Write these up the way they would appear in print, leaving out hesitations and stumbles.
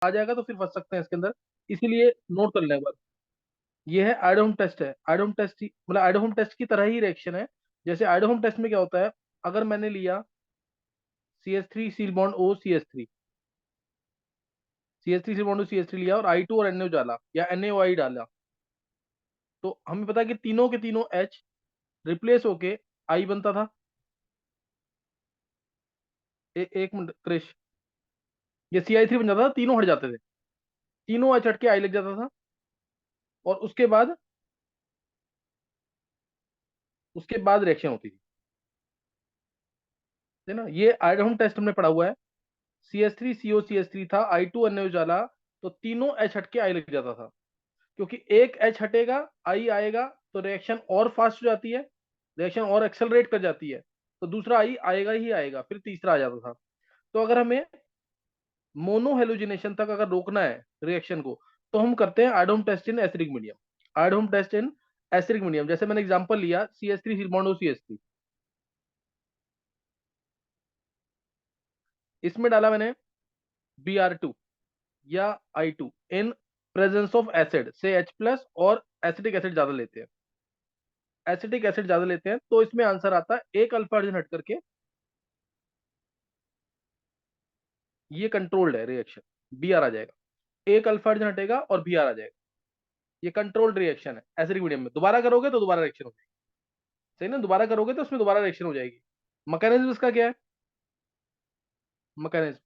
आ जाएगा तो फिर फंस सकते हैं इसके अंदर, इसीलिए नोट कर लें एक बार। ये है आइडोम टेस्ट, है आइडोम टेस्ट मतलब आइडोम टेस्ट की तरह ही रिएक्शन है। जैसे आइडोम टेस्ट में क्या होता है, अगर मैंने लिया CH3 seal bond O CH3, CH3 seal bond O CH3 लिया और I2 और NO डाला या NaOI डाला, तो हमें पता है कि तीनों के तीनों H रिप्लेस होके I बनता था। एक मिनट क्रिश, ये CI3 बन जाता था, तीनों हट जाते थे, तीनों H हट के I लग जाता था। और उसके बाद रिएक्शन होती थी, है ना। ये आइडहोम टेस्ट हमने पढ़ा हुआ है। CH3CO CH3 था, I2 NaO डाला, तो तीनों H हट के I लग जाता था। क्योंकि एक H हटेगा I आएगा, तो रिएक्शन और फास्ट हो जाती है, रिएक्शन और एक्सेलरेट कर जाती है, तो दूसरा I आएगा ही आएगा, फिर तीसरा आ जाता था। तो अगर हमें मोनो हेलोजिनेशन तक अगर रोकना है रिएक्शन को, तो हम करते हैं iodine test in acidic medium. Iodine test in acidic medium, जैसे मैंने एग्जांपल लिया CH3 बॉन्ड CH3, इसमें डाला मैंने Br2 या I2 in presence of acid से H+ और एसिटिक एसिड ज्यादा लेते हैं, एसिटिक एसिड ज्यादा लेते हैं, तो इसमें आंसर आता है एक अल्फा हाइड्रोजन हट करके, ये कंट्रोल्ड है रिएक्शन, Br आ जाएगा, एक अल्फा हाइड्रोजन हटेगा और Br आ जाएगा, ये कंट्रोल्ड रिएक्शन है एसिडिक मीडियम में। दोबारा करोगे तो दोबारा रिएक्शन हो जाएगी, सही ना, दोबारा करोगे तो उसमें दोबारा रिएक्शन हो जाएगी। मैकेनिज्म इसका क्या है, मैकेनिज्म,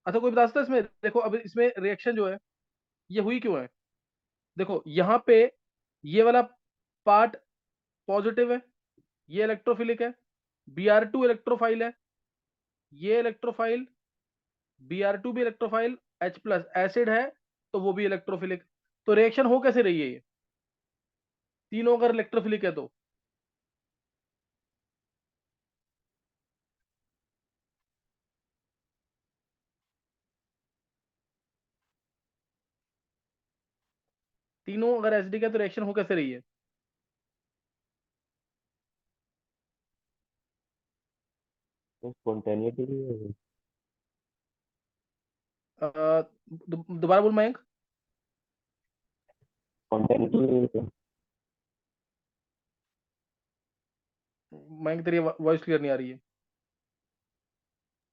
अच्छा कोई बता सकता है इसमें, देखो अब इसमें रिएक्शन जो है ये हुई क्यों है। देखो यहाँ पे ये वाला पार्ट पॉजिटिव है, ये इलेक्ट्रोफिलिक है, Br2 इलेक्ट्रोफाइल है, ये इलेक्ट्रोफाइल, Br2 भी इलेक्ट्रोफाइल, H+ एसिड है, तो वो भी इलेक्ट्रोफिलिक। तो रिएक्शन हो कैसे रही है ये, तीनों अगर इलेक्ट्रोफिलिक है तो, तीनों अगर एसिडिक है तो रिएक्शन हो कैसे रही है। स्पॉन्टेनियसली। दोबारा बोल मयंक, स्पॉन्टेनियसली। मयंक तेरी वॉइस क्लियर नहीं आ रही है।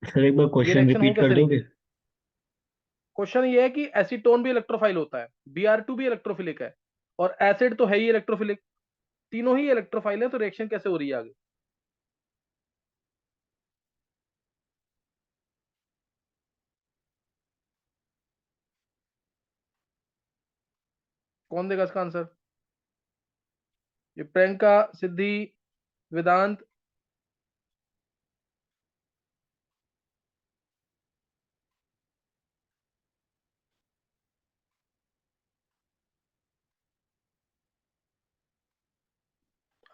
सर एक बार ये क्वेश्चन रिएक्शन हो रिपीट कर कैसे रही है, दोगे? क्वेश्चन ये है कि एसीटोन भी इलेक्ट्रोफाइल होता है, Br2 भी इलेक्ट्रोफिलिक है, और एसिड तो है ही इलेक्ट्रोफिलिक, तीनों ही इलेक्ट्रोफाइल है, तो रिएक्शन कैसे हो रही है आगे। कौन देगा इसका आंसर, ये प्रियंका, सिद्धि, वेदांत।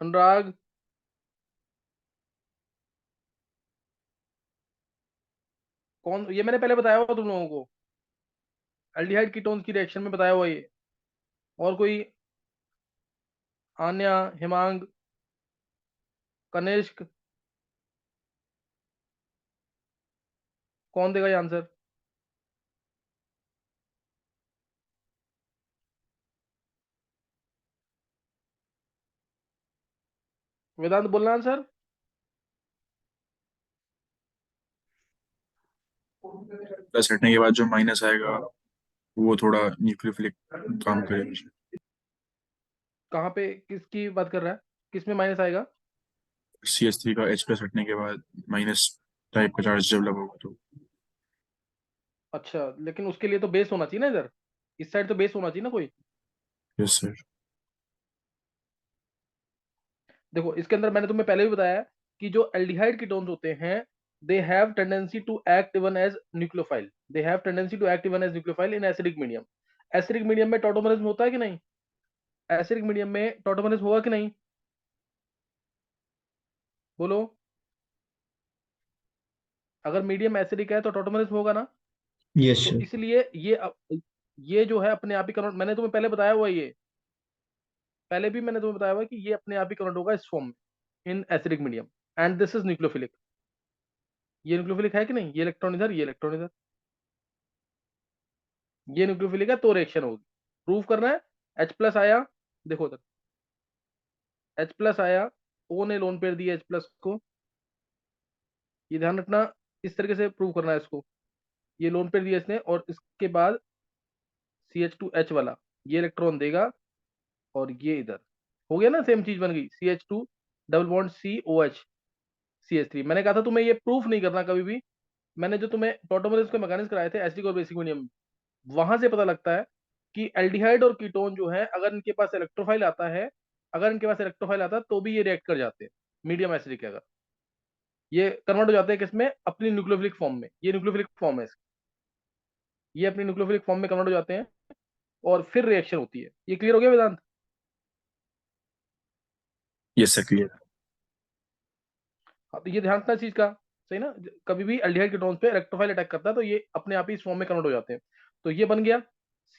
अनुराग। कौन, ये मैंने पहले बताया हुआ तुम लोगों को, एल्डिहाइड कीटोन्स की रिएक्शन में बताया हुआ ये। और कोई, आन्या, हिमांग, कनिष्क, कौन देगा ये आंसर। वेदांत बोलना आंसर। प्लस हटने के बाद जो माइनस आएगा वो थोड़ा न्यूक्लियोफिलिक काम करेगा। कहाँ पे किसकी बात कर रहा है, किस में माइनस आएगा। CH3 का H+ हटने के बाद माइनस टाइप का चार्ज डेवलप होगा तो। अच्छा, लेकिन उसके लिए तो बेस होना चाहिए ना इधर, इस साइड तो बेस होना चाहिए ना कोई। Yes sir. देखो इसके अंदर मैंने तुम्हें पहले भी बताया है कि जो एल्डिहाइड कीटोन्स होते हैं, they have tendency to act even as nucleophile, they have tendency to act even as nucleophile in acidic medium. Acidic medium में टॉटोमरिज्म होता है कि नहीं, एसिडिक मीडियम में टॉटोमरिज्म होगा कि नहीं, बोलो। अगर मीडियम एसिडिक है तो टॉटोमरिज्म होगा ना। यस तो सर। इसलिए ये जो है अपने आप ही कन्वर्ट, मैंने तुम्हें पहले बताया हुआ है ये, पहले भी मैंने तुम्हें बताया हुआ है कि ये अपने आप ही कन्वर्ट होगा इस फॉर्म में इन acidic medium, and this is nucleophilic. ये न्यूक्लियोफिलिक है कि नहीं, ये इलेक्ट्रॉन इधर, ये इलेक्ट्रॉन इधर। ये न्यूक्लियोफिलिक है तो रिएक्शन होगी। प्रूव करना है। H प्लस आया, देखो तक H प्लस आया, O ने लोन पेयर दिया H प्लस को, ये ध्यान रखना, इस तरीके से प्रूव करना है इसको। ये लोन पेयर दिया इसने, और इसके बाद CH2H वाला ये इलेक्ट्रॉन देगा, और ये इधर हो गया ना, सेम चीज बन गई, CH2 double bond COH CH3। मैंने कहा था तुम्हें ये प्रूफ नहीं करना कभी भी। मैंने जो तुम्हें टॉटोमरेज के मैकेनिक्स कराए थे एसिडिक और बेसिक मीडियम, वहां से पता लगता है कि एल्डिहाइड और कीटोन जो है, अगर इनके पास इलेक्ट्रोफाइल आता है, अगर इनके पास इलेक्ट्रोफाइल आता है तो भी ये रिएक्ट कर जाते हैं मीडियम एसिडिक के, अगर ये कन्वर्ट हो जाते हैं किसमें, अपनी न्यूक्लियोफिलिक फॉर्म में। ये न्यूक्लियोफिलिक फॉर्म है ये अपनी न्यूक्लियोफिलिक फॉर्म में कन्वर्ट हो जाते हैं, और फिर रिएक्शन होती है। ये क्लियर हो गया वेदांत? ये सर क्लियर। हाँ, तो ये ध्यान रखना इस चीज का, सही ना। कभी भी एल्डिहाइड कीटोन्स पे इलेक्ट्रोफाइल अटैक करता है तो ये अपने आप ही इस फॉर्म में कन्वर्ट हो जाते हैं। तो ये बन गया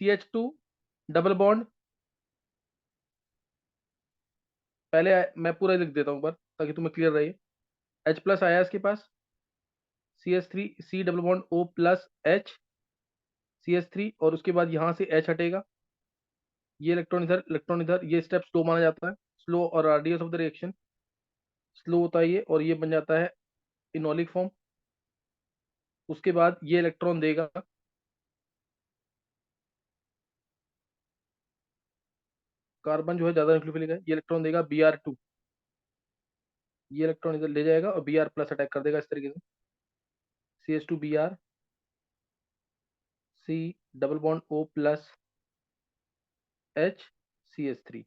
CH2 डबल बॉन्ड, पहले मैं पूरा लिख देता हूँ ऊपर ताकि तुम्हें क्लियर रहे। H प्लस आया इसके पास, CH3 C double bond O plus H CH3, और उसके बाद यहाँ से H हटेगा, ये इलेक्ट्रॉन इधर, इलेक्ट्रॉन इधर, ये स्टेप स्लो माना जाता है, स्लो और radius of the reaction slow होता है ये, और ये बन जाता है इनोलिक फॉर्म। उसके बाद ये इलेक्ट्रॉन देगा, कार्बन जो है ज्यादा न्यूक्लियोफिलिक है, ये इलेक्ट्रॉन देगा Br2, ये इलेक्ट्रॉन इधर ले जाएगा और Br प्लस अटैक कर देगा इस तरीके से, CH2 Br C double bond O plus H CH3,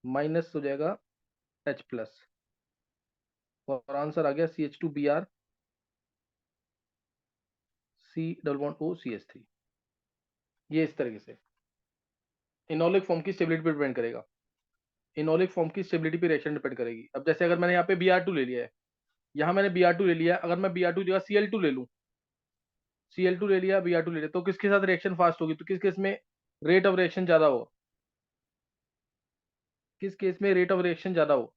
minus हो जाएगा H प्लस, और आंसर आ गया CH2 Br C double bond O CH3। ये इस तरीके से इनोलिक फॉर्म की स्टेबिलिटी पर डिपेंड करेगा। इनोलिक फॉर्म की स्टेबिलिटी पे रिएक्शन डिपेंड करेगी। अब जैसे अगर मैंने यहाँ पे Br2 ले लिया है, यहाँ मैंने Br2 ले लिया, अगर मैं Br2 की जगह Cl2 ले लूँ, Cl2 ले लिया, Br2 ले लिया, तो किसके साथ रिएक्शन फास्ट होगी, तो किस केस में रेट ऑफ रिएक्शन ज्यादा हो, किस केस में रेट ऑफ रिएक्शन ज्यादा हो?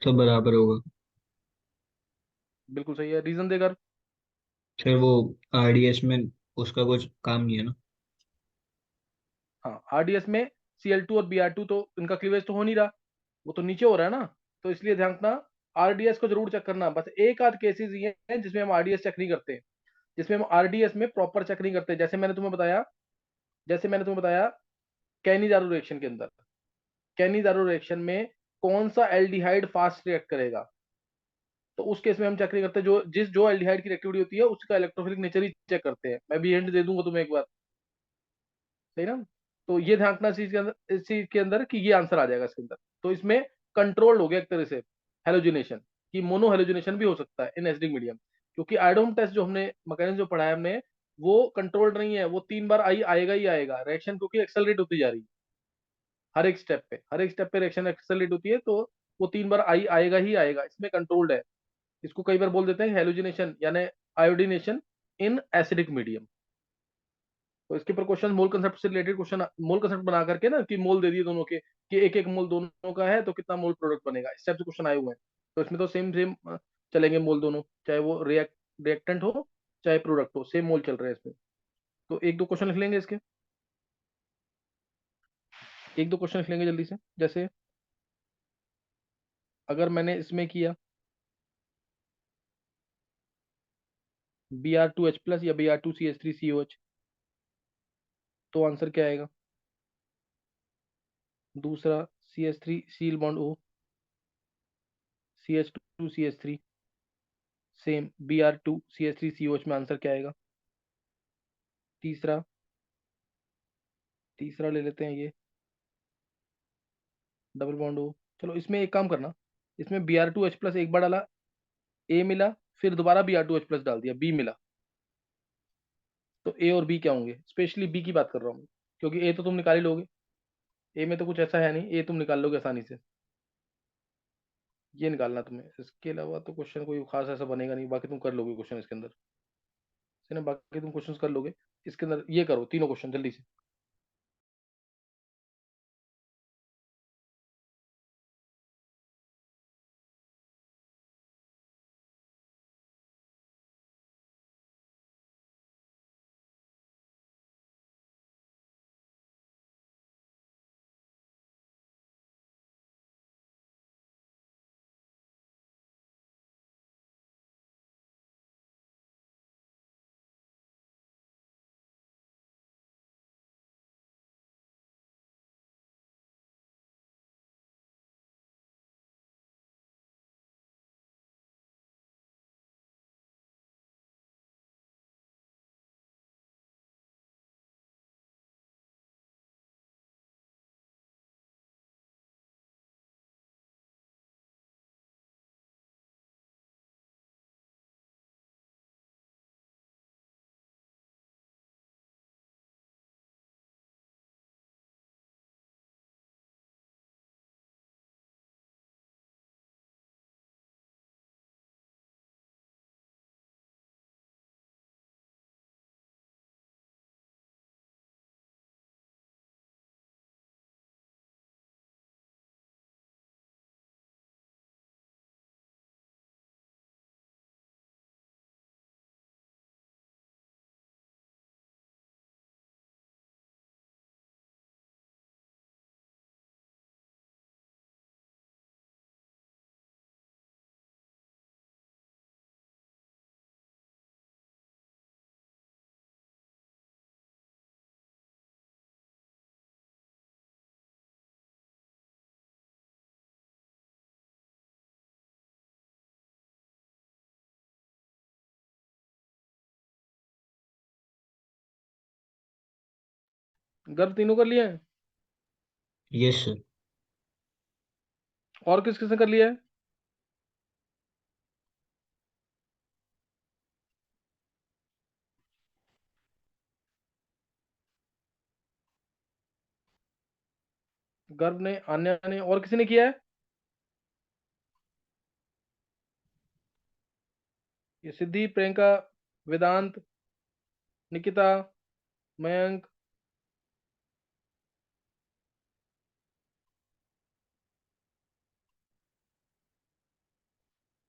सब बराबर होगा। बिल्कुल सही है, रीजन देकर। सर वो आरडीएस में उसका कुछ काम नहीं है ना। हाँ, आरडीएस में Cl2 और Br2 तो इनका क्लीवेज तो हो नहीं रहा, वो तो नीचे हो रहा है ना, तो इसलिए ध्यान रखना, आरडीएस को जरूर चेक करना। बस एक आध केसेस ये हैं जिसमें हम आरडीएस चेक नहीं करते, जिसमें हम आरडीएस में प्रॉपर चेक नहीं करते। जैसे मैंने तुम्हें बताया कैनिजारो रिएक्शन के अंदर, कैनिजारो रिएक्शन में कौन सा एल्डिहाइड फास्ट रिएक्ट करेगा, तो उस केस में हम चेक नहीं करते, जो एल्डिहाइड की रिएक्टिविटी होती है उसका इलेक्ट्रोफिलिक नेचर ही चेक करते हैं। मैं भी हिंट दे दूंगा तुम्हें एक बार, सही ना। तो ये ध्यान रखना इस चीज के अंदर कि ये आंसर आ जाएगा इसके अंदर। तो इसमें कंट्रोल्ड हो गया एक तरह से हेलोजिनेशन, कि मोनो हेलोजिनेशन भी हो सकता है इन एसिडिक मीडियम, क्योंकि आयोडोम टेस्ट जो हमने मैकेनिज्म जो पढ़ाया हमने, वो कंट्रोल्ड नहीं है, वो 3 बार आई आएगा ही आएगा रिएक्शन, क्योंकि एक्सेलरेट होती जा रही है हर एक स्टेप पे रिएक्शन एक्सेलरेट होती है, तो वो 3 बार आई आएगा ही आएगा, इसमें कंट्रोल्ड है। इसको कई बार बोल देते हैं हेलोजिनेशन यानी आयोडीनेशन इन एसिडिक मीडियम। तो इसके ऊपर क्वेश्चन मोल कंसेप्ट से रिलेटेड क्वेश्चन, मोल कंसेप्ट बना करके ना, कि मोल दे दिए दोनों के, कि एक एक मोल दोनों का है तो कितना मोल प्रोडक्ट बनेगा, इस टाइप से क्वेश्चन आए हुए हैं। तो इसमें तो सेम सेम चलेंगे मोल दोनों, चाहे वो रिएक्टेंट हो चाहे प्रोडक्ट हो, सेम मोल चल रहे हैं इसमें। तो एक दो क्वेश्चन लिख लेंगे इसके, एक दो क्वेश्चन लिख लेंगे जल्दी से। जैसे अगर मैंने इसमें किया Br2H प्लस या Br2CH3COH, तो आंसर क्या आएगा? दूसरा CH3 seal bond O CH2CH3, same Br2CH3COH में आंसर क्या आएगा? तीसरा तीसरा ले लेते हैं ये डबल बॉन्ड O। चलो इसमें एक काम करना, इसमें Br2H प्लस एक बार डाला, A मिला, फिर दोबारा Br2H प्लस डाल दिया, B मिला, तो A और B क्या होंगे? स्पेशली B की बात कर रहा हूँ, क्योंकि A तो तुम निकाल ही लोगे, A में तो कुछ ऐसा है नहीं, A तुम निकाल लोगे आसानी से। ये निकालना तुम्हें, इसके अलावा तो क्वेश्चन कोई खास ऐसा बनेगा नहीं, बाकी तुम कर लोगे क्वेश्चन इसके अंदर, है ना, बाकी तुम क्वेश्चन कर लोगे। इसके अंदर ये करो तीनों क्वेश्चन जल्दी से। गर्भ तीनों कर लिए हैं? Yes sir. और किस किसने कर लिया है? गर्भ ने, आन्या ने, और किसी ने किया है? ये सिद्धि, प्रियंका, वेदांत, निकिता, मयंक।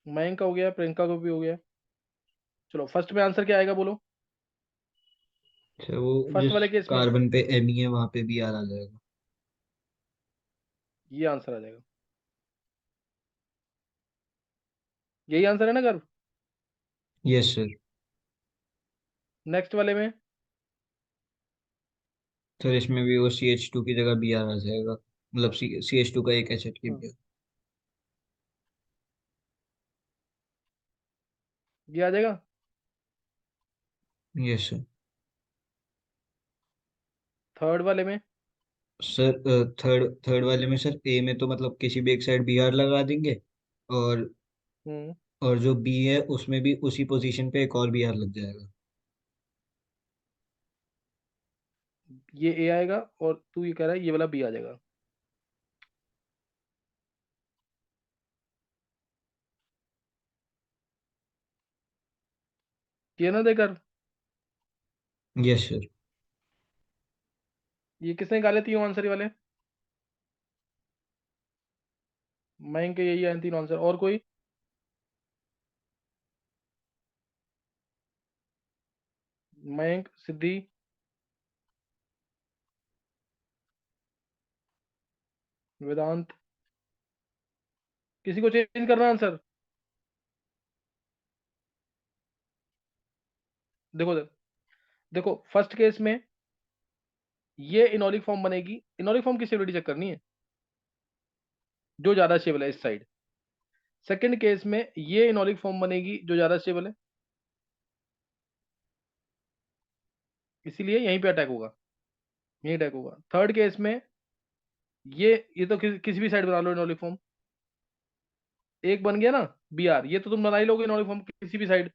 मयंक का हो गया, प्रियंका को भी हो गया। चलो फर्स्ट में आंसर क्या आएगा बोलो। सर वो फर्स्ट जिस वाले केस में कार्बन पे एम है वहां पे बी आर आ जाएगा। ये आंसर आ जाएगा। यही आंसर है ना गर्भ? Yes sir. नेक्स्ट वाले में? सर इसमें भी वो CH2 की जगह बी आर आ जाएगा, मतलब CH2 का एक एसिड की हाँ, बी ये आ जाएगा। आर। Yes sir. थर्ड वाले में? सर थर्ड थर्ड वाले में सर ए में तो मतलब किसी भी एक साइड बी आर लगा देंगे, और हम्म जो बी है उसमें भी उसी पोजीशन पे एक और बी आर लग जाएगा। ये ए आएगा, और तू ये कह रहा है ये वाला बी आ जाएगा। ये ना देकर, यस सर। ये किसने निकाले तीनों आंसर ये वाले? मयंक के यही आए तीनों आंसर, और कोई? मयंक, सिद्धि, वेदांत। किसी को चेंज करना आंसर? देखो देखो फर्स्ट केस में ये इनॉलिक फॉर्म बनेगी। इनॉलिक फॉर्म की स्टेबिलिटी चेक करनी है, जो ज्यादा स्टेबल है इस साइड। सेकंड केस में ये इनॉलिक फॉर्म बनेगी जो ज्यादा स्टेबल है, इसीलिए यहीं पे अटैक होगा, यहीं अटैक होगा। थर्ड केस में ये तो किसी भी साइड बना लो इनॉलिक फॉर्म। एक बन गया ना बी आर, ये तो तुम बना ही लोगे इनॉलिक फॉर्म किसी भी साइड।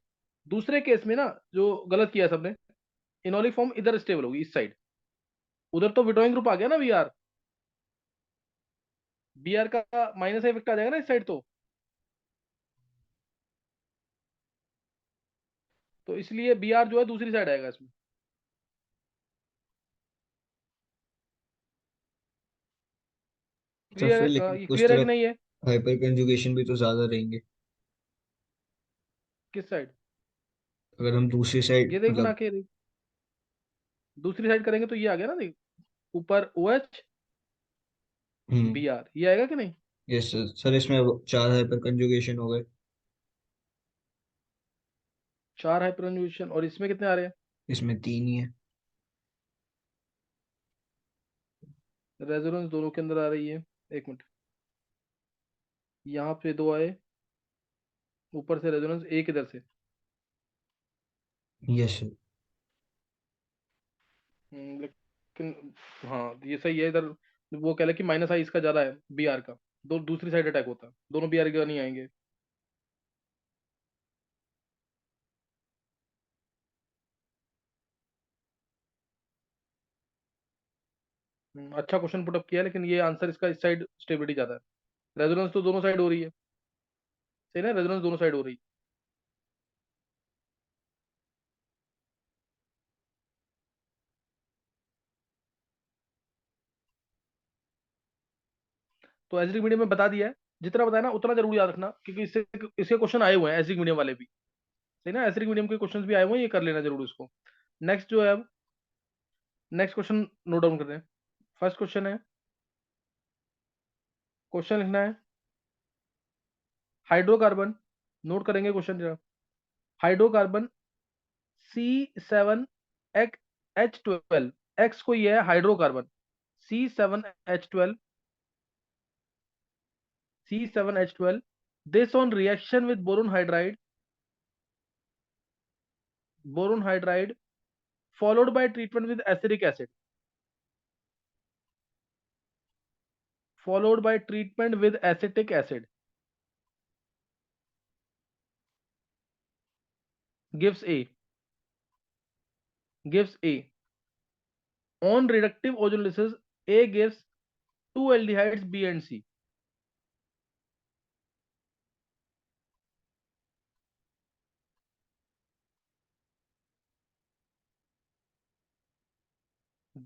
दूसरे केस में ना, जो गलत किया सबने, इनॉलिक फॉर्म इधर स्टेबल होगी इस साइड। उधर तो विड्रॉइंग ग्रुप आ गया ना बी आर। बी आर का माइनस इफेक्ट आ जाएगा ना इस साइड तो इसलिए बी आर जो है दूसरी साइड आएगा इसमें। तो क्लियर फिर है? लेकिन ये उस क्लियर है कि तरफ नहीं है? हाइपर कंजुगेशन भी तो ज्यादा रहेंगे। किस साइड? अगर हम दूसरी साइड ये देख बना मतलब। के देख। दूसरी साइड करेंगे तो ये आ गया ना देख, ऊपर O H, hmm. B R, ये आएगा कि नहीं? Yes sir. सर इसमें अब 4 हाइपर कंजुगेशन हो गए। चार हाइपरन्यूशन, और इसमें कितने आ रहे हैं? इसमें 3 ही है। रेजोनेंस दोनों के अंदर आ रही है। एक मिनट, यहाँ पे दो आए, ऊपर से रेजोनेंस एक इधर से। Yes sir. लेकिन हाँ ये सही है इधर। वो कह रहे कि माइनस आई इसका ज्यादा है बी आर का। दो दूसरी साइड अटैक होता है, दोनों बी आर के नहीं आएंगे। अच्छा क्वेश्चन पुटअप किया, लेकिन ये आंसर इसका इस साइड स्टेबिलिटी ज्यादा है। रेजोनेंस तो दोनों साइड हो रही है, सही ना? रेजोनेंस दोनों साइड हो रही है। तो एसिडिक मीडियम में बता दिया है। जितना बताया ना उतना जरूर याद रखना, क्योंकि इससे इसके क्वेश्चन आए हुए हैं एसिडिक मीडियम वाले भी। सही ना? एसिडिक मीडियम के क्वेश्चन भी आए हुए हैं, ये कर लेना जरूर इसको। नेक्स्ट जो है अब, नेक्स्ट क्वेश्चन नोट डाउन कर रहे हैं। फर्स्ट क्वेश्चन है, क्वेश्चन लिखना है हाइड्रोकार्बन। नोट करेंगे क्वेश्चन जरा। हाइड्रोकार्बन C7H12, एक्स को ये है hydrocarbon C7H12, C7H12, this on reaction with boron hydride followed by treatment with acidic acid. followed by treatment with acetic acid gives A. On reductive ozonolysis, A gives two aldehydes B and C.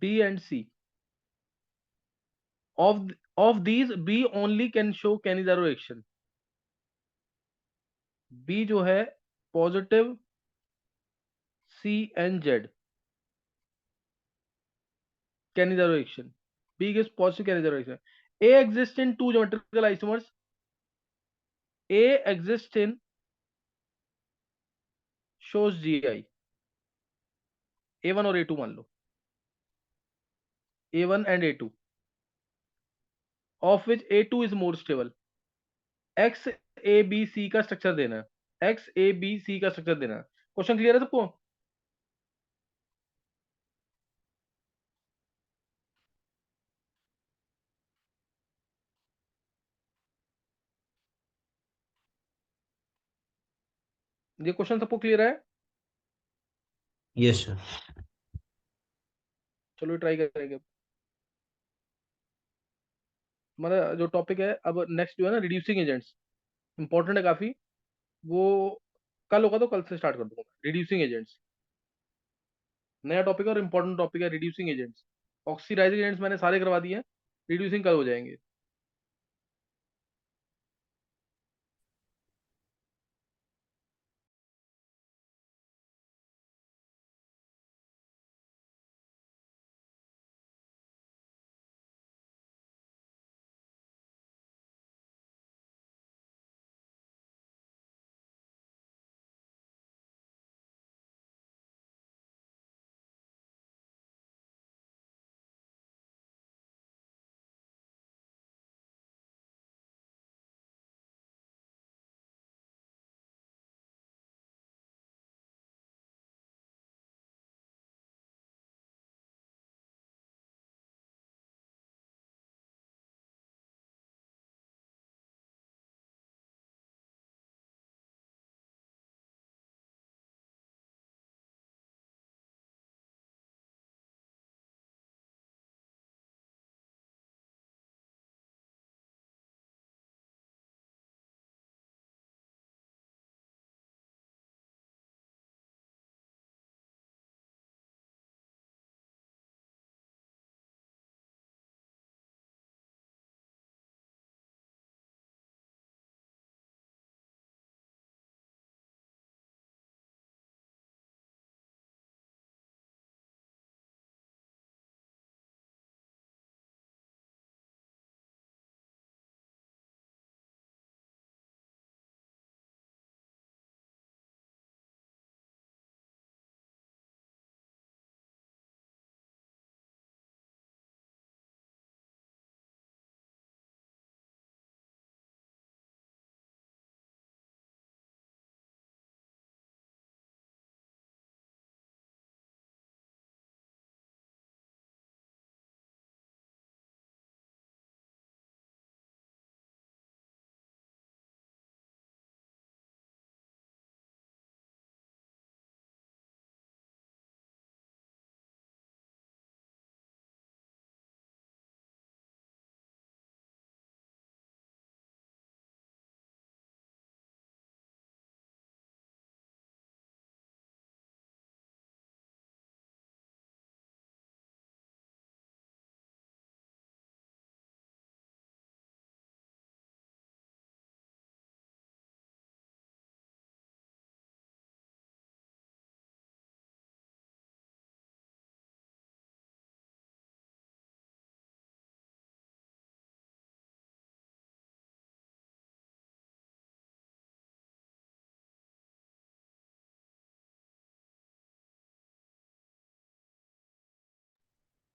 B and C. Of these, B only can show Cannizzaro reaction. B जो है positive C and Z Cannizzaro reaction. B gives positive Cannizzaro reaction. A exists in two geometrical isomers. A exists in shows GI. A1 और A2 मान लो. A1 and A2. Of which A2 is more stable. X A B C का structure देना है. X A B C का structure देना है. Question clear है सबको? ये क्वेश्चन सबको क्लियर है? Yes sir. चलो ट्राई करेंगे. हमारा जो टॉपिक है अब नेक्स्ट जो है ना, रिड्यूसिंग एजेंट्स. इंपॉर्टेंट है काफी. वो कल होगा तो कल से स्टार्ट कर दूंगा. रिड्यूसिंग एजेंट्स नया टॉपिक है और इंपॉर्टेंट टॉपिक है. रिड्यूसिंग एजेंट्स, ऑक्सीडाइजिंग एजेंट्स मैंने सारे करवा दिए हैं. रिड्यूसिंग कल हो जाएंगे.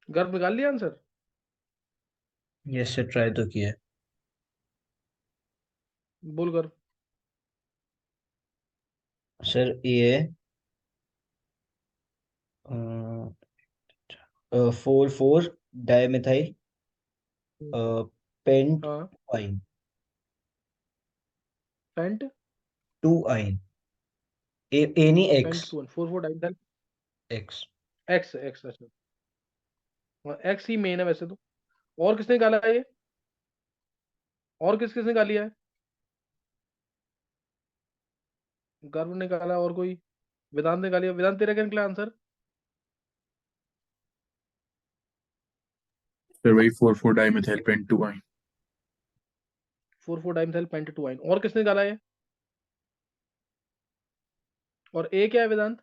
गर्भ निकाल लिया आंसर? यस सर, ट्राई तो किया है। बोल गर्भ. सर ये 4 4 डाइमेथाइल पेंट हाँ, आइन, पेंट 2 आइन, ए नहीं, पेंट X, 2 4 4 dimensional X. X X, अच्छा। एक्स ही मेन है वैसे तो। और किसने निकाला है ये? और किस किसने निकाली है? गर्व ने निकाला, और कोई? वेदांत ने निकाली है। वेदांत, तेरा क्या निकला आंसर? फिर वही 4 4 डाइमेथाइल पेंट 2 आइन। 4 4 डाइमेथाइल पेंट 2 आइन। और किसने निकाला है? और ए क्या है वेदांत?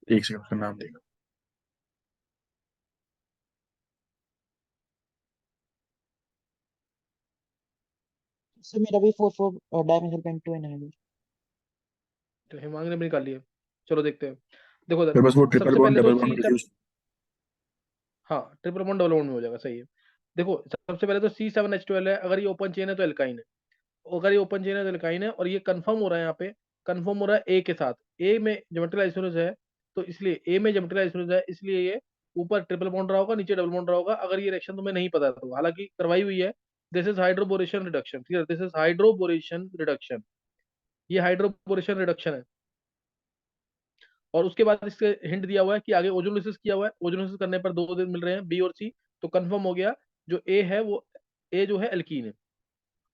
एक सेकंड का नाम देगा। सर मेरा भी 4 4 डायमेंशनल पेंट 2 है। तो हिमांग ने भी निकाली है। चलो देखते हैं। देखो फिर इधर, बस वो ट्रिपल सबसे बॉन्ड पहले तो डबल बॉन्ड सी का सब, यूज। हाँ, ट्रिपल बॉन्ड डबल बॉन्ड में हो जाएगा, सही है। देखो सबसे पहले तो C7H12 है, अगर ये ओपन चेन है तो एल्काइन है। अगर ये ओपन चेन है तो एल्काइन है, और ये कंफर्म हो रहा है यहाँ पे। कंफर्म हो रहा है ए के साथ। ए में ज्योमेट्रिकल आइसोसेलेस है, तो इसलिए ए में ज्योमेट्रिकल आइसोसेलेस है, इसलिए ये ऊपर ट्रिपल बॉन्ड रहा होगा, नीचे डबल बॉन्ड रहा होगा। अगर ये रिएक्शन तुम्हें नहीं पता तो, हालांकि करवाई हुई है। दिस इज हाइड्रोबोरेशन रिडक्शन, ठीक है, दिस इज हाइड्रोबोरेशन रिडक्शन। ये हाइड्रोबोरेशन रिडक्शन है। और उसके बाद इसके हिंट दिया हुआ है कि आगे ओजोलिसिस किया हुआ है, ओजोलिसिस करने पर 2 दिन मिल रहे हैं, बी और सी। तो कंफर्म हो गया, जो ए है वो, ए जो है एल्कीन है।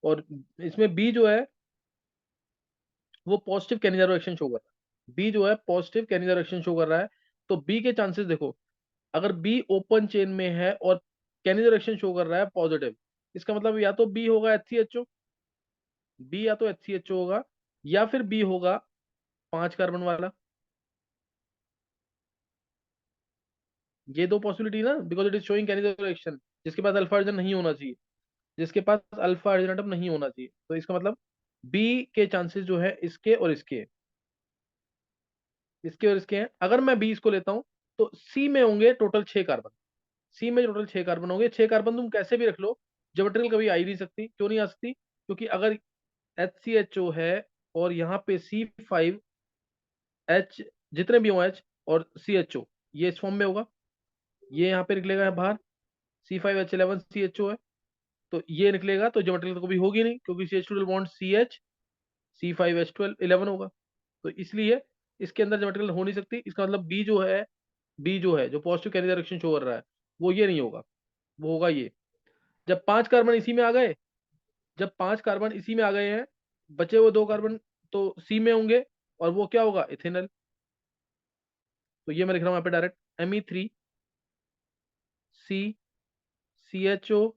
और इसमें बी जो है वो पॉजिटिव कैनिजा रिएक्शन शो कर रहा है। बी जो है पॉजिटिव कैनिजा रिएक्शन शो कर रहा है। तो बी के चांसेस देखो, अगर बी ओपन चेन में है और कैनिजा रिएक्शन शो कर रहा है पॉजिटिव, इसका मतलब या तो बी होगा HCHO, बी या तो HCHO होगा, या फिर बी होगा 5 कार्बन वाला। ये दो पॉसिबिलिटी ना, because it is showing Cannizzaro reaction. जिसके पास अल्फा हाइड्रोजन नहीं होना चाहिए, जिसके पास अल्फा हाइड्रोजन एटम नहीं होना चाहिए, तो इसका मतलब बी के चांसेस जो है इसके और इसके, इसके और इसके हैं। अगर मैं बी इसको लेता हूं, तो सी में होंगे टोटल 6 कार्बन। सी में टोटल 6 कार्बन होंगे। 6 कार्बन तुम कैसे भी रख लो, ज्योमेट्रिकल कभी आ ही नहीं सकती। क्यों नहीं आ सकती? क्योंकि अगर HCHO है और यहाँ पे C5H, जितने भी हो H और CHO, ये इस फॉर्म में होगा, ये यहाँ पे निकलेगा बाहर, C5H11 CHO है, तो ये निकलेगा। तो ज्योमेट्रिकल तो कभी होगी नहीं, क्योंकि CH2 double bond CH, C5H11 होगा। तो इसलिए इसके अंदर ज्योमेट्रिकल हो नहीं सकती। इसका मतलब बी जो है, बी जो है जो पॉजिटिव कैरियर डायरेक्शन शो कर रहा है, वो ये नहीं होगा, वो होगा ये। जब 5 कार्बन इसी में आ गए, जब 5 कार्बन इसी में आ गए हैं, बचे हुए 2 कार्बन तो सी में होंगे, और वो क्या होगा, इथेनॉल। तो ये मैं लिख रहा हूं यहाँ पे डायरेक्ट, Me3CCHO,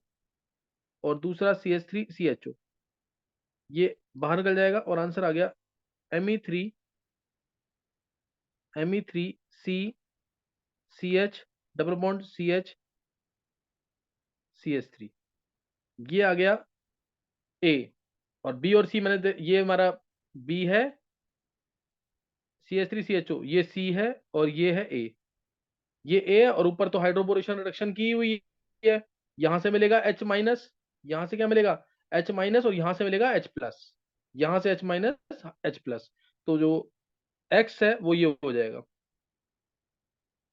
और दूसरा CH3CHO, ये बाहर निकल जाएगा, और आंसर आ गया Me3CCH डबल बॉन्ड CH3। ये आ गया ए। और बी और सी मैंने ये हमारा बी है, CH3CHO, ये सी है, और ये है ए। ये ए है, और ऊपर तो हाइड्रोबोरेशन रिडक्शन की हुई है। यहां से मिलेगा H-, यहां से क्या मिलेगा, H-, और यहां से मिलेगा H+, यहां से H-, H+। तो जो एक्स है वो ये हो जाएगा,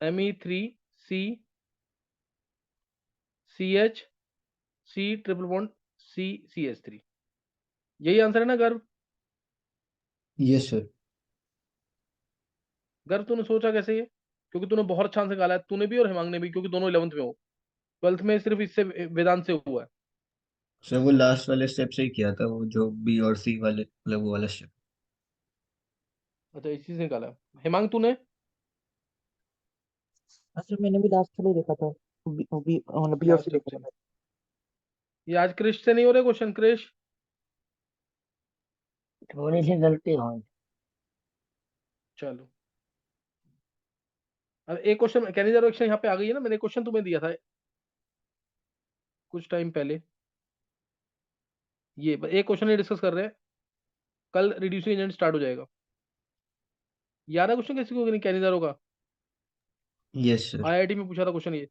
Me3CCH ट्रिपल बॉन्ड CCH3। यही आंसर है ना गर्व? Yes sir. गर्व तूने सोचा कैसे ये? क्योंकि तूने बहुत अच्छा आंसर निकाला है, तूने भी और हिमांग ने भी, क्योंकि दोनों 11th में हो। 12th में सिर्फ इससे वेदांत से हुआ है। सर वो लास्ट वाले स्टेप से ही किया था, वो जो बी और सी वाले, मतलब वो वाला स्टेप। अच्छा, इसी से निकाला है। हिमांग तूने? अच्छा मैंने भी लास्ट वाला ही देखा था, बी बी बी और सी लास्ट देखा ऑप्शन। था। ये आज क्रिश से नहीं हो रहे क्वेश्चन, क्रिश? थोड़ी सी गलती हो। चलो, अब एक क्वेश्चन कैनिजा रिएक्शन यहाँ पे आ गई है ना, मैंने क्वेश्चन तुम्हें दिया था कुछ टाइम पहले। ये एक क्वेश्चन ही डिस्कस कर रहे हैं, कल रिड्यूसिंग एजेंट स्टार्ट हो जाएगा। याद है क्वेश्चन कैसे होगा, कैनिजा होगा? Yes sir. IIT में पूछा था क्वेश्चन ये,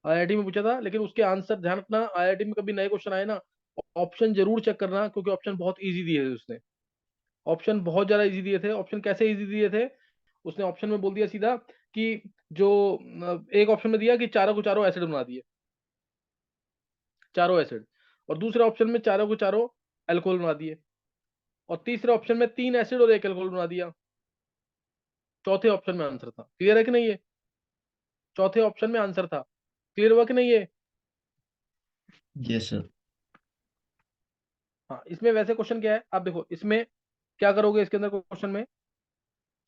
IIT में पूछा था। लेकिन उसके आंसर ध्यान रखना, IIT में कभी नए क्वेश्चन आए ना, ऑप्शन जरूर चेक करना, क्योंकि ऑप्शन बहुत इजी दिए थे उसने। ऑप्शन बहुत ज्यादा इजी दिए थे। ऑप्शन कैसे इजी दिए थे? उसने ऑप्शन में बोल दिया सीधा कि जो एक ऑप्शन में दिया कि चारों को चारों एसिड बना दिए, चारों एसिड, और दूसरे ऑप्शन में चारों को चारों अल्कोहल बना दिए, और तीसरे ऑप्शन में 3 एसिड और 1 अल्कोहल बना दिया। चौथे ऑप्शन में आंसर था। क्लियर है कि नहीं? ये चौथे ऑप्शन में आंसर था। क्लियर हुआ कि नहीं ये? Yes sir. हाँ, इसमें वैसे क्वेश्चन क्या है, आप देखो इसमें क्या करोगे, इसके अंदर क्वेश्चन में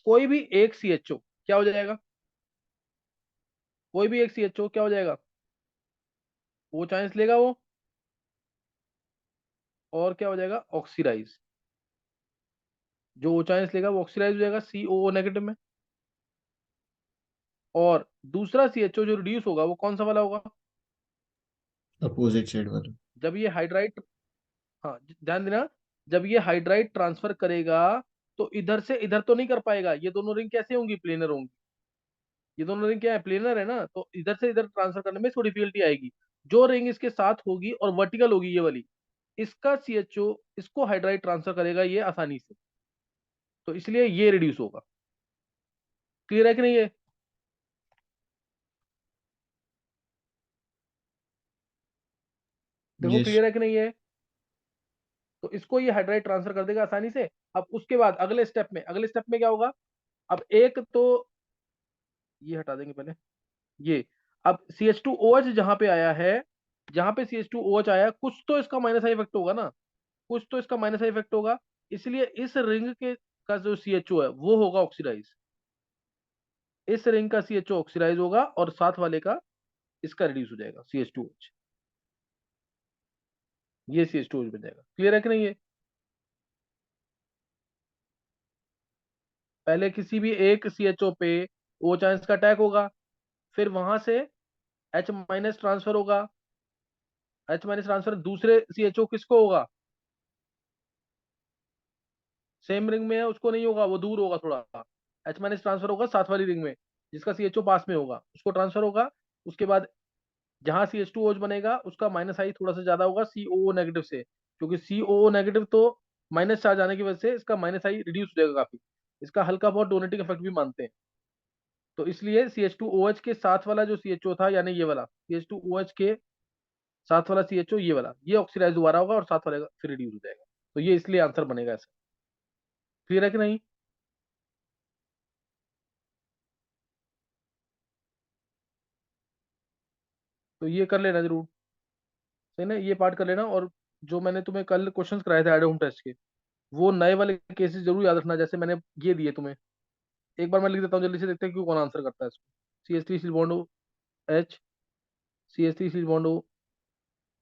कोई भी एक CHO क्या हो जाएगा, कोई भी एक CHO क्या हो जाएगा, वो चांस लेगा वो, और क्या हो जाएगा, ऑक्सीडाइज। जो वो चांस लेगा वो ऑक्सीडाइज हो जाएगा COO नेगेटिव में। और दूसरा CHO जो रिड्यूस होगा वो कौन सा वाला होगा, अपोजिट साइड वाला। जब ये हाइड्राइड, हाँ ध्यान देना, जब ये हाइड्राइड ट्रांसफर करेगा तो इधर से इधर तो नहीं कर पाएगा, ये दोनों रिंग कैसे होंगी, प्लेनर होंगी। ये दोनों रिंग क्या है, प्लेनर है ना, तो इधर से इधर ट्रांसफर करने में इसको डिफिकल्टी आएगी। जो रिंग इसके साथ होगी और वर्टिकल होगी ये वाली, इसका CHO इसको हाइड्राइड ट्रांसफर करेगा ये आसानी से, तो इसलिए ये रिड्यूस होगा। क्लियर है कि नहीं ये? देखो यस। क्लियर है कि नहीं ये? तो इसको ये हाइड्राइड ट्रांसफर कर देगा आसानी से। अब उसके बाद अगले स्टेप में क्या होगा, अब एक तो ये हटा देंगे पहले, ये अब CH2OH जहां पे आया है, जहां पे CH2OH आया है, कुछ तो इसका माइनस आई इफेक्ट होगा ना, कुछ तो इसका माइनस आई इफेक्ट होगा। इसलिए इस रिंग के का जो CHO है वो होगा ऑक्सीडाइज, इस रिंग का CHO ऑक्सीडाइज होगा, और साथ वाले का इसका रिड्यूस हो जाएगा CH2OH, ये CH2OH बन जाएगा। क्लियर है कि नहीं ये? पहले किसी भी एक CHO पे O चांस का अटैक होगा, फिर वहां से H- ट्रांसफर होगा, H- ट्रांसफर दूसरे CHO किसको होगा, सेम रिंग में है उसको नहीं होगा, वो दूर होगा थोड़ा। H- ट्रांसफर होगा साथ वाली रिंग में, जिसका CHO पास में होगा उसको ट्रांसफर होगा। उसके बाद जहां CH2OH बनेगा उसका माइनस आई थोड़ा सा ज्यादा होगा COO नेगेटिव से, क्योंकि COO नेगेटिव तो माइनस चार्ज आने की वजह से इसका माइनस आई रिड्यूस हो जाएगा काफी, इसका हल्का बहुत डोनेटिंग इफेक्ट भी मानते हैं। तो इसलिए CH2OH के साथ वाला जो CHO था, यानी ये वाला CH2OH के साथ वाला CHO, ये वाला, ये ऑक्सीडाइज दोबारा होगा और साथ वाले का फिर रिड्यूस हो जाएगा। तो ये इसलिए आंसर बनेगा ऐसा। क्लियर है कि नहीं? तो ये कर लेना जरूर, सही ना, ये पार्ट कर लेना। और जो मैंने तुम्हें कल क्वेश्चंस कराए थे एड होम टेस्ट के, वो नए वाले केसेस जरूर याद रखना, जैसे मैंने ये दिए तुम्हें। एक बार मैं लिख देता हूँ जल्दी से, देखते हैं क्यों कौन आंसर करता है इसको। CH3 seal bond H, CH3 seal bond,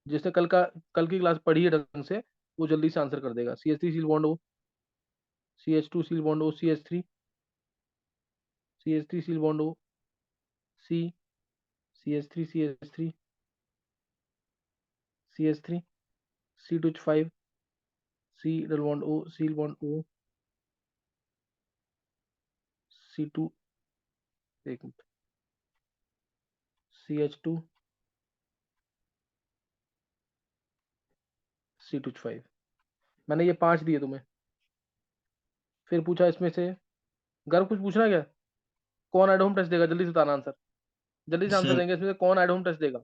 जिसने कल की क्लास पढ़ी है ढंग से, वो जल्दी से आंसर कर देगा। CH3 seal bond CH2 seal bond CH3, CH3 seal bond C, CH3 CH3 CH3 C2H5 C double bond O seal bond O C2, एक मिनट, CH2 C2H5। मैंने ये 5 दिए तुम्हें। फिर पूछा इसमें से, गर्व कुछ पूछना क्या, कौन एट होम टेस्ट देगा, जल्दी से बताना आंसर, जल्दी से आंसर सर, देंगे इसमें से कौन एट होम टेस्ट देगा।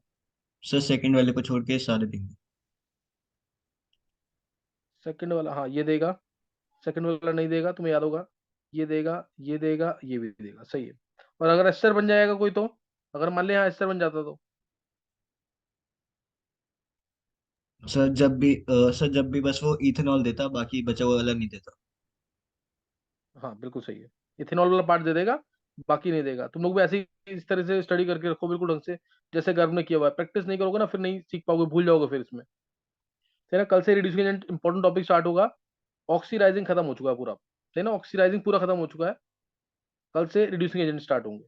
सर सेकंड वाले को छोड़ के सारे देंगे। सेकंड वाला, हाँ ये देगा, सेकंड वाला नहीं देगा, तुम्हें याद होगा, ये देगा, ये देगा, ये भी देगा, सही है। और अगर एस्टर बन जाएगा कोई तो, अगर मान लिया हाँ एस्टर बन जाता तो, सर जब भी बस वो इथेनॉल देता, बाकी बचा हुआ वाला नहीं देता। हाँ बिल्कुल सही है, इथेनॉल वाला पार्ट दे देगा, बाकी नहीं देगा। तुम लोग भी ऐसे ही इस तरह से स्टडी करके रखो बिल्कुल ढंग से, जैसे गर्व ने किया हुआ है। प्रैक्टिस नहीं करोगे ना फिर नहीं सीख पाओगे, भूल जाओगे फिर इसमें। है ना, कल से reducing agent important topic start होगा। ऑक्सीडाइजिंग खत्म हो चुका है पूरा, है ना, ऑक्सीडाइजिंग पूरा खत्म हो चुका है, कल से रिड्यूसिंग एजेंट स्टार्ट होंगे।